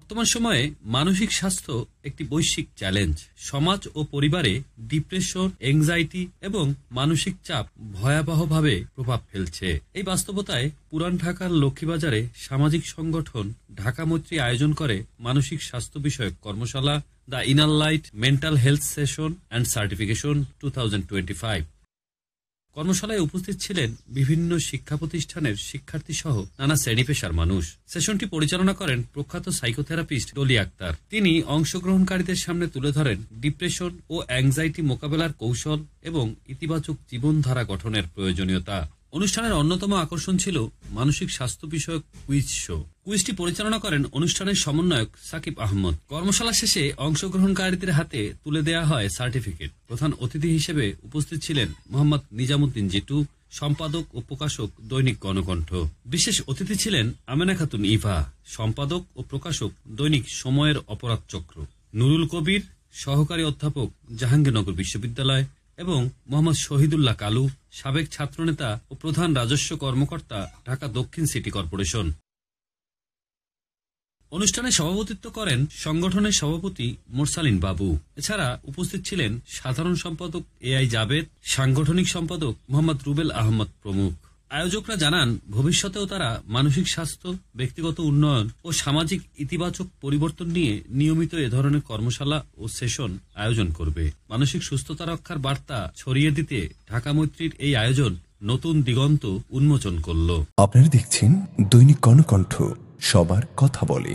বর্তমান সময়ে মানসিক স্বাস্থ্য একটি বৈশ্বিক চ্যালেঞ্জ। সমাজ ও পরিবারে ডিপ্রেশন, এংজাইটি এবং মানসিক চাপ ভয়াবহভাবে প্রভাব ফেলছে। এই বাস্তবতায় পুরান ঢাকার লক্ষ্মীবাজারে সামাজিক সংগঠন ঢাকা মৈত্রী আয়োজন করে মানসিক স্বাস্থ্য বিষয়ক কর্মশালা the inner light mental health session and certification 2025। কর্মশালায় উপস্থিত ছিলেন বিভিন্ন শিক্ষা প্রতিষ্ঠানের শিক্ষার্থী সহ নানা শ্রেণী পেশার মানুষ। সেশনটি পরিচালনা করেন প্রখ্যাত সাইকোথেরাপিস্ট ডলি আক্তার। তিনি অংশগ্রহণকারীদের সামনে তুলে ধরেন ডিপ্রেশন ও অ্যাংজাইটি মোকাবেলার কৌশল এবং ইতিবাচক জীবনধারা গঠনের প্রয়োজনীয়তা। অনুষ্ঠানের অন্যতম আকর্ষণ ছিল মানসিক স্বাস্থ্য বিষয়ক কুইজ শো। কুইজটি পরিচালনা করেন অনুষ্ঠানের সমন্বয়ক সাকিব আহমদ। কর্মশালা শেষে অংশগ্রহণকারীদের হাতে তুলে দেয়া হয় সার্টিফিকেট। প্রধান অতিথি হিসেবে উপস্থিত ছিলেন মোহাম্মদ নিজামুদ্দিন জিটু, সম্পাদক ও প্রকাশক, দৈনিক গণকণ্ঠ। বিশেষ অতিথি ছিলেন আমেনা খাতুন ইভা, সম্পাদক ও প্রকাশক, দৈনিক সময়ের অপরাধ চক্র, নুরুল কবির, সহকারী অধ্যাপক, জাহাঙ্গীরনগর বিশ্ববিদ্যালয়, এবং মোহাম্মদ শহীদুল্লাহ কালু, সাবেক ছাত্রনেতা ও প্রধান রাজস্ব কর্মকর্তা, ঢাকা দক্ষিণ সিটি কর্পোরেশন। অনুষ্ঠানে সভাপতিত্ব করেন সংগঠনের সভাপতি মোরসালিন বাবু। এছাড়া উপস্থিত ছিলেন সাধারণ সম্পাদক এআই জাবেদ, সাংগঠনিক সম্পাদক মোহাম্মদ রুবেল আহমদ প্রমুখ। আয়োজকরা জানান, ভবিষ্যতেও তারা মানসিক স্বাস্থ্য, ব্যক্তিগত উন্নয়ন ও সামাজিক ইতিবাচক পরিবর্তন নিয়ে নিয়মিত এ ধরনের কর্মশালা ও সেশন আয়োজন করবে। মানসিক সুস্থতা রক্ষার বার্তা ছড়িয়ে দিতে ঢাকা মৈত্রীর এই আয়োজন নতুন দিগন্ত উন্মোচন করল। আপনারা দেখছেন দৈনিক গণকণ্ঠ, সবার কথা বলে।